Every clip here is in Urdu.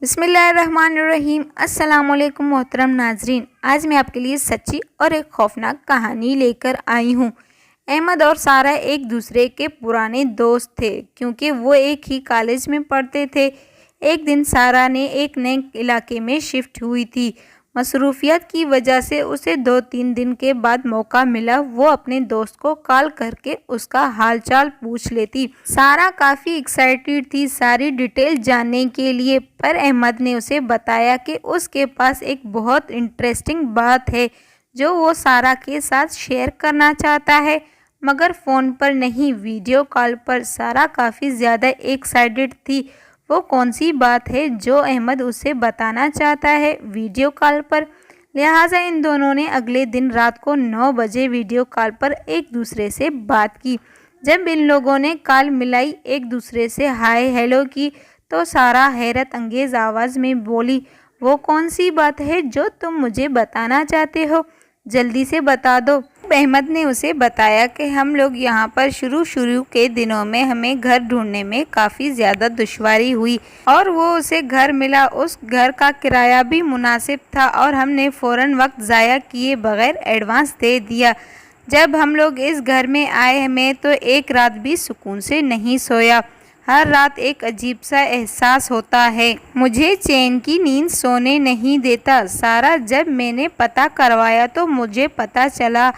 بسم اللہ الرحمن الرحیم۔ السلام علیکم محترم ناظرین، آج میں آپ کے لیے سچی اور ایک خوفناک کہانی لے کر آئی ہوں۔ احمد اور سارہ ایک دوسرے کے پرانے دوست تھے کیونکہ وہ ایک ہی کالج میں پڑھتے تھے۔ ایک دن سارہ نے ایک نئے علاقے میں شفٹ ہوئی تھی۔ مصروفیات کی وجہ سے اسے 2-3 دن کے بعد موقع ملا وہ اپنے دوست کو کال کر کے اس کا حال چال پوچھ لیتی۔ سارہ کافی ایکسائٹیڈ تھی ساری ڈیٹیل جاننے کے لیے، پر احمد نے اسے بتایا کہ اس کے پاس ایک بہت انٹرسٹنگ بات ہے جو وہ سارہ کے ساتھ شیئر کرنا چاہتا ہے، مگر فون پر نہیں، ویڈیو کال پر۔ سارہ کافی زیادہ ایکسائٹیڈ تھی۔ وہ کون سی بات ہے جو احمد اسے بتانا چاہتا ہے ویڈیو کال پر؟ لہٰذا ان دونوں نے اگلے دن رات کو 9 بجے ویڈیو کال پر ایک دوسرے سے بات کی۔ جب ان لوگوں نے کال ملائی، ایک دوسرے سے ہائے ہیلو کی، تو سارہ حیرت انگیز آواز میں بولی، وہ کون سی بات ہے جو تم مجھے بتانا چاہتے ہو؟ جلدی سے بتا دو۔ احمد نے اسے بتایا کہ ہم لوگ یہاں پر شروع کے دنوں میں ہمیں گھر ڈھونڈنے میں کافی زیادہ دشواری ہوئی اور وہ اسے گھر ملا۔ اس گھر کا کرایہ بھی مناسب تھا اور ہم نے فوراً وقت ضائع کیے بغیر ایڈوانس دے دیا۔ جب ہم لوگ اس گھر میں آئے میں تو ایک رات بھی سکون سے نہیں سویا۔ ہر رات ایک عجیب سا احساس ہوتا ہے، مجھے چین کی نیند سونے نہیں دیتا۔ سارہ، جب میں نے پتہ کروایا تو مجھے پتہ چلا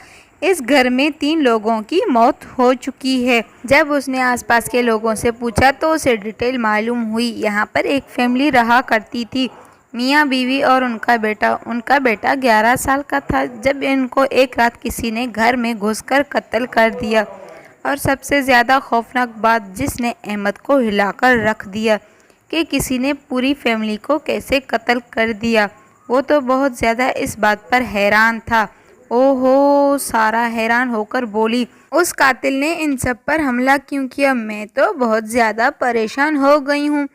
اس گھر میں 3 لوگوں کی موت ہو چکی ہے۔ جب اس نے آس پاس کے لوگوں سے پوچھا تو اسے ڈیٹیل معلوم ہوئی۔ یہاں پر ایک فیملی رہا کرتی تھی، میاں بیوی اور ان کا بیٹا 11 سال کا تھا جب ان کو ایک رات کسی نے گھر میں گھس کر قتل کر دیا۔ اور سب سے زیادہ خوفناک بات جس نے احمد کو ہلا کر رکھ دیا کہ کسی نے پوری فیملی کو کیسے قتل کر دیا، وہ تو بہت زیادہ اس بات پر حیران تھا۔ اوہو، سارہ حیران ہو کر بولی، اس قاتل نے ان سب پر حملہ کیوں کیا؟ میں تو بہت زیادہ پریشان ہو گئی ہوں،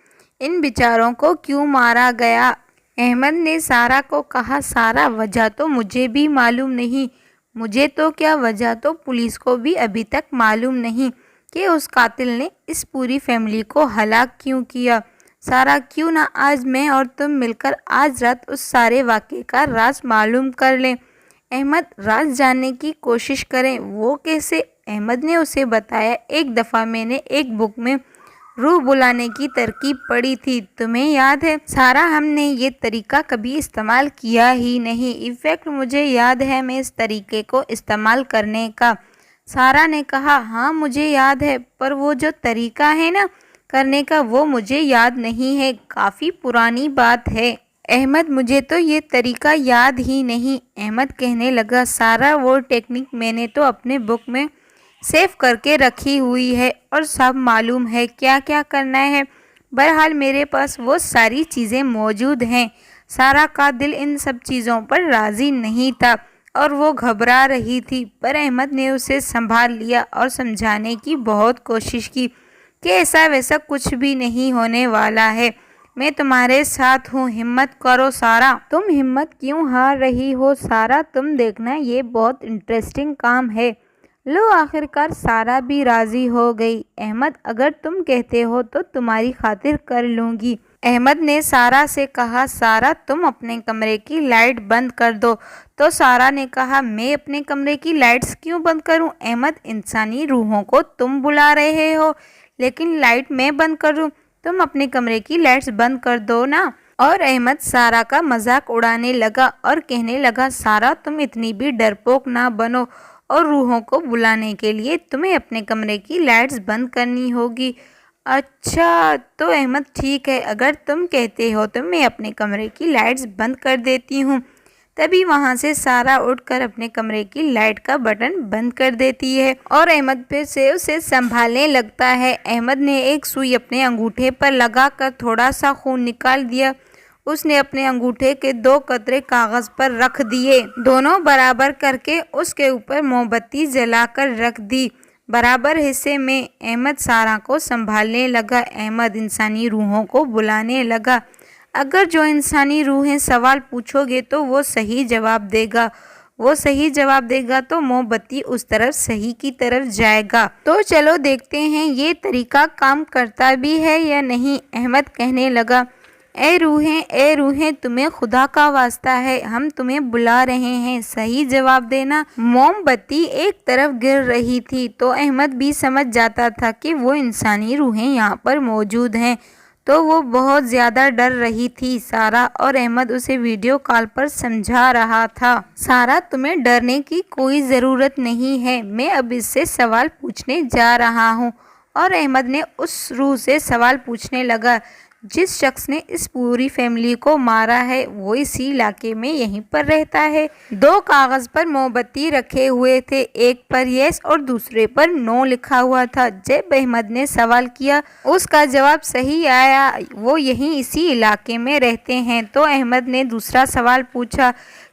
ان بیچاروں کو کیوں مارا گیا؟ احمد نے سارہ کو کہا، سارہ، وجہ تو مجھے بھی معلوم نہیں، مجھے تو کیا وجہ تو پولیس کو بھی ابھی تک معلوم نہیں کہ اس قاتل نے اس پوری فیملی کو ہلاک کیوں کیا۔ سارہ، کیوں نہ آج میں اور تم مل کر آج رات اس سارے واقعے کا راز معلوم کر لیں؟ احمد، راز جاننے کی کوشش کریں؟ وہ کیسے؟ احمد نے اسے بتایا، ایک دفعہ میں نے ایک بک میں روح بلانے کی ترکیب پڑھی تھی، تمہیں یاد ہے؟ سارہ، ہم نے یہ طریقہ کبھی استعمال کیا ہی نہیں، انفیکٹ مجھے یاد ہے میں اس طریقے کو استعمال کرنے کا۔ سارہ نے کہا، ہاں مجھے یاد ہے، پر وہ جو طریقہ ہے نا کرنے کا وہ مجھے یاد نہیں ہے، کافی پرانی بات ہے۔ احمد، مجھے تو یہ طریقہ یاد ہی نہیں۔ احمد کہنے لگا، سارہ، وہ ٹیکنیک میں نے تو اپنے بک میں سیو کر کے رکھی ہوئی ہے اور سب معلوم ہے کیا کیا کرنا ہے۔ بہرحال میرے پاس وہ ساری چیزیں موجود ہیں۔ سارہ کا دل ان سب چیزوں پر راضی نہیں تھا اور وہ گھبرا رہی تھی، پر احمد نے اسے سنبھال لیا اور سمجھانے کی بہت کوشش کی کہ ایسا ویسا کچھ بھی نہیں ہونے والا ہے، میں تمہارے ساتھ ہوں، ہمت کرو سارہ۔ تم ہمت کیوں ہار رہی ہو سارہ؟ تم دیکھنا، یہ بہت انٹرسٹنگ کام ہے۔ لو، آخرکار سارہ بھی راضی ہو گئی۔ احمد، اگر تم کہتے ہو تو تمہاری خاطر کر لوں گی۔ احمد نے سارہ سے کہا، سارہ، تم اپنے کمرے کی لائٹ بند کر دو۔ تو سارہ نے کہا، میں اپنے کمرے کی لائٹس کیوں بند کروں؟ احمد، انسانی روحوں کو تم بلا رہے ہو لیکن لائٹ میں بند کروں؟ تم اپنے کمرے کی لائٹس بند کر دو نا۔ اور احمد سارہ کا مذاق اڑانے لگا اور کہنے لگا، سارہ، تم اتنی بھی ڈرپوک نہ بنو، اور روحوں کو بلانے کے لیے تمہیں اپنے کمرے کی لائٹس بند کرنی ہوگی۔ اچھا، تو احمد ٹھیک ہے، اگر تم کہتے ہو تو میں اپنے کمرے کی لائٹس بند کر دیتی ہوں۔ تبھی وہاں سے سارہ اٹھ کر اپنے کمرے کی لائٹ کا بٹن بند کر دیتی ہے اور احمد پھر سے اسے سنبھالنے لگتا ہے۔ احمد نے ایک سوئی اپنے انگوٹھے پر لگا کر تھوڑا سا خون نکال دیا۔ اس نے اپنے انگوٹھے کے 2 قطرے کاغذ پر رکھ دیے، دونوں برابر کر کے اس کے اوپر موم بتی جلا کر رکھ دی۔ برابر حصے میں احمد سارہ کو سنبھالنے لگا۔ احمد انسانی روحوں کو بلانے لگا، اگر جو انسانی روحیں سوال پوچھو گے تو وہ صحیح جواب دے گا، وہ صحیح جواب دے گا تو موم بتی اس طرف صحیح کی طرف جائے گا۔ تو چلو دیکھتے ہیں یہ طریقہ کام کرتا بھی ہے یا نہیں۔ احمد کہنے لگا، اے روحیں تمہیں خدا کا واسطہ ہے، ہم تمہیں بلا رہے ہیں، صحیح جواب دینا۔ موم بتی ایک طرف گر رہی تھی تو احمد بھی سمجھ جاتا تھا کہ وہ انسانی روحیں یہاں پر موجود ہیں، تو وہ بہت زیادہ ڈر رہی تھی۔ سارا اور احمد اسے ویڈیو کال پر سمجھا رہا تھا۔ سارا، تمہیں ڈرنے کی کوئی ضرورت نہیں ہے، میں اب اس سے سوال پوچھنے جا رہا ہوں۔ اور احمد نے اس روح سے سوال پوچھنے لگا، جس شخص نے اس پوری فیملی کو مارا ہے وہ اسی علاقے میں یہیں پر رہتا ہے؟ دو کاغذ پر موم بتی رکھے ہوئے تھے، ایک پر یس اور دوسرے پر نو لکھا ہوا تھا۔ جب احمد نے سوال کیا اس کا جواب صحیح آیا، وہ یہیں اسی علاقے میں رہتے ہیں، تو احمد نے دوسرا سوال پوچھا،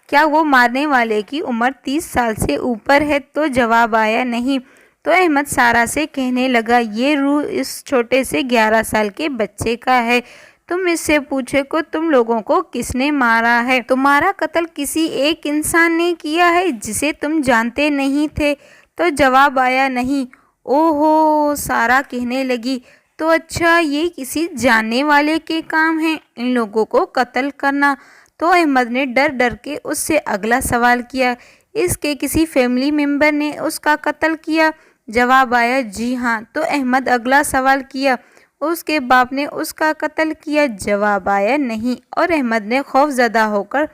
کیا وہ مارنے والے کی عمر 30 سال سے اوپر ہے؟ تو جواب آیا نہیں۔ تو احمد سارا سے کہنے لگا، یہ روح اس چھوٹے سے 11 سال کے بچے کا ہے، تم اس سے پوچھے کہ تم لوگوں کو کس نے مارا ہے؟ تمہارا قتل کسی ایک انسان نے کیا ہے جسے تم جانتے نہیں تھے؟ تو جواب آیا نہیں۔ اوہو، سارا کہنے لگی، تو اچھا یہ کسی جاننے والے کے کام ہے ان لوگوں کو قتل کرنا؟ تو احمد نے ڈر ڈر کے اس سے اگلا سوال کیا، اس کے کسی فیملی ممبر نے اس کا قتل کیا؟ جواب آیا جی ہاں۔ تو احمد اگلا سوال کیا، اس کے باپ نے اس کا قتل کیا؟ جواب آیا نہیں۔ اور احمد نے خوف زدہ ہو کر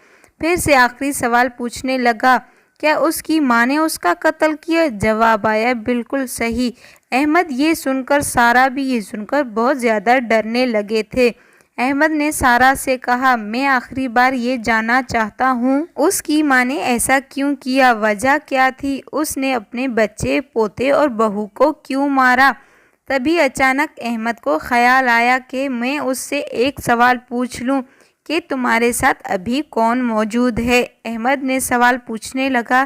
پھر سے آخری سوال پوچھنے لگا، کیا اس کی ماں نے اس کا قتل کیا؟ جواب آیا بالکل صحیح۔ احمد یہ سن کر، سارا بھی یہ سن کر بہت زیادہ ڈرنے لگے تھے۔ احمد نے سارا سے کہا، میں آخری بار یہ جاننا چاہتا ہوں اس کی ماں نے ایسا کیوں کیا؟ وجہ کیا تھی؟ اس نے اپنے بچے، پوتے اور بہو کو کیوں مارا؟ تبھی اچانک احمد کو خیال آیا کہ میں اس سے ایک سوال پوچھ لوں کہ تمہارے ساتھ ابھی کون موجود ہے؟ احمد نے سوال پوچھنے لگا،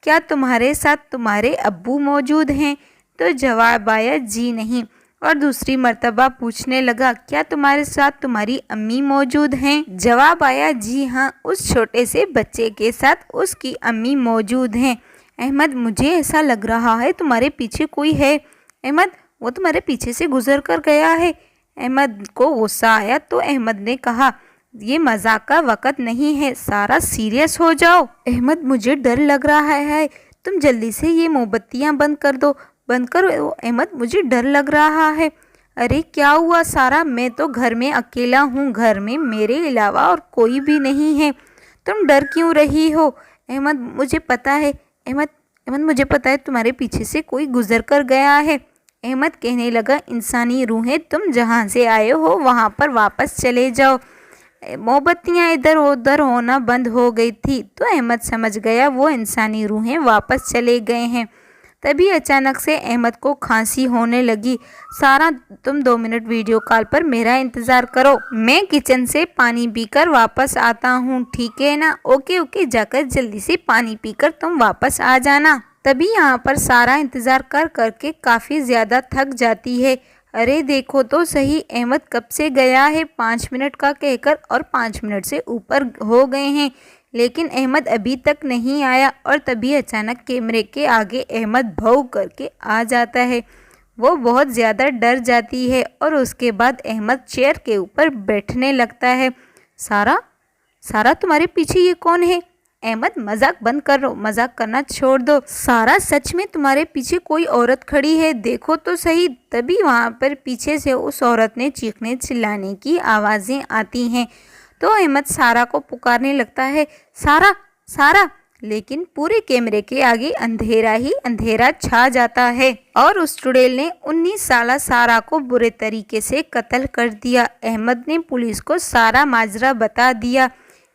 کیا تمہارے ساتھ تمہارے ابو موجود ہیں؟ تو جواب آیا جی نہیں۔ اور دوسری مرتبہ پوچھنے لگا، کیا تمہارے ساتھ تمہاری امی موجود ہیں؟ جواب آیا جی ہاں، اس چھوٹے سے بچے کے ساتھ اس کی امی موجود ہیں۔ احمد، مجھے ایسا لگ رہا ہے تمہارے پیچھے کوئی ہے۔ احمد، وہ تمہارے پیچھے سے گزر کر گیا ہے۔ احمد کو غصہ آیا تو احمد نے کہا، یہ مذاق کا وقت نہیں ہے، سارا سیریس ہو جاؤ۔ احمد، مجھے ڈر لگ رہا ہے، تم جلدی سے یہ موم بتیاں بند کر دو، بند کرو۔ احمد، مجھے ڈر لگ رہا ہے۔ ارے کیا ہوا سارا؟ میں تو گھر میں اکیلا ہوں، گھر میں میرے علاوہ اور کوئی بھی نہیں ہے، تم ڈر کیوں رہی ہو؟ احمد، مجھے پتا ہے، احمد مجھے پتا ہے تمہارے پیچھے سے کوئی گزر کر گیا ہے۔ احمد کہنے لگا، انسانی روحیں، تم جہاں سے آئے ہو وہاں پر واپس چلے جاؤ۔ موم بتیاں ادھر ادھر ہونا بند ہو گئی تھی تو احمد سمجھ گیا وہ انسانی روحیں واپس چلے گئے ہیں۔ تبھی اچانک سے احمد کو کھانسی ہونے لگی۔ سارا، تم 2 منٹ ویڈیو کال پر میرا انتظار کرو، میں کچن سے پانی پی کر واپس آتا ہوں، ٹھیک ہے نا؟ اوکے، جا کر جلدی سے پانی پی کر تم واپس آ جانا۔ تبھی یہاں پر سارا انتظار کر کر کے کافی زیادہ تھک جاتی ہے۔ ارے دیکھو تو صحیح، احمد کب سے گیا ہے 5 منٹ کا کہہ کر، اور 5 منٹ سے اوپر ہو گئے ہیں لیکن احمد ابھی تک نہیں آیا۔ اور تبھی اچانک کیمرے کے آگے احمد بھو کر کے آ جاتا ہے۔ وہ بہت زیادہ ڈر جاتی ہے اور اس کے بعد احمد چیئر کے اوپر بیٹھنے لگتا ہے۔ سارا تمہارے پیچھے یہ کون ہے؟ احمد، مذاق بند کرو، مذاق کرنا چھوڑ دو۔ سارا، سچ میں تمہارے پیچھے کوئی عورت کھڑی ہے، دیکھو تو صحیح۔ تبھی وہاں پر پیچھے سے اس عورت نے چیخنے چلانے کی آوازیں آتی ہیں تو احمد سارا کو پکارنے لگتا ہے، سارا، لیکن پورے کیمرے کے آگے اندھیرا ہی اندھیرا چھا جاتا ہے اور اس چڑیل نے 19 سالہ سارا کو برے طریقے سے قتل کر دیا۔ احمد نے پولیس کو سارا ماجرا بتا دیا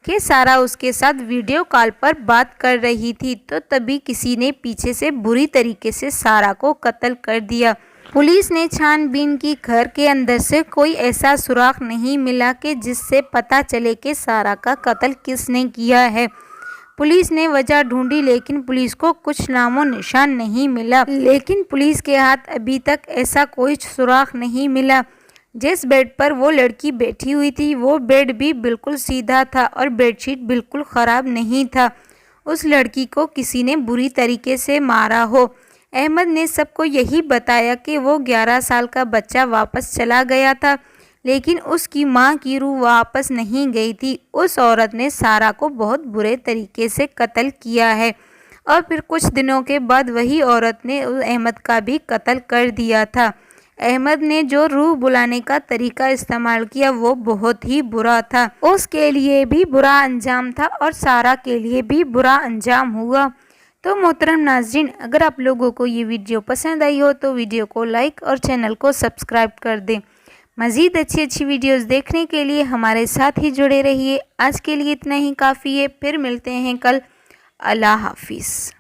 کہ سارا اس کے ساتھ ویڈیو کال پر بات کر رہی تھی، تو تبھی کسی نے پیچھے سے بری طریقے سے سارا کو قتل کر دیا۔ پولیس نے چھان بین کی، گھر کے اندر سے کوئی ایسا سراغ نہیں ملا کہ جس سے پتہ چلے کہ سارا کا قتل کس نے کیا ہے۔ پولیس نے وجہ ڈھونڈی لیکن پولیس کو کچھ نام و نشان نہیں ملا، لیکن پولیس کے ہاتھ ابھی تک ایسا کوئی سراغ نہیں ملا۔ جس بیڈ پر وہ لڑکی بیٹھی ہوئی تھی وہ بیڈ بھی بالکل سیدھا تھا اور بیڈ شیٹ بالکل خراب نہیں تھا، اس لڑکی کو کسی نے بری طریقے سے مارا ہو۔ احمد نے سب کو یہی بتایا کہ وہ 11 سال کا بچہ واپس چلا گیا تھا لیکن اس کی ماں کی روح واپس نہیں گئی تھی۔ اس عورت نے سارہ کو بہت برے طریقے سے قتل کیا ہے اور پھر کچھ دنوں کے بعد وہی عورت نے احمد کا بھی قتل کر دیا تھا۔ احمد نے جو روح بلانے کا طریقہ استعمال کیا وہ بہت ہی برا تھا۔ اس کے لیے بھی برا انجام تھا اور سارہ کے لیے بھی برا انجام ہوا۔ تو محترم ناظرین، اگر آپ لوگوں کو یہ ویڈیو پسند آئی ہو تو ویڈیو کو لائک اور چینل کو سبسکرائب کر دیں۔ مزید اچھی ویڈیوز دیکھنے کے لیے ہمارے ساتھ ہی جڑے رہیے۔ آج کے لیے اتنا ہی کافی ہے، پھر ملتے ہیں کل۔ اللہ حافظ۔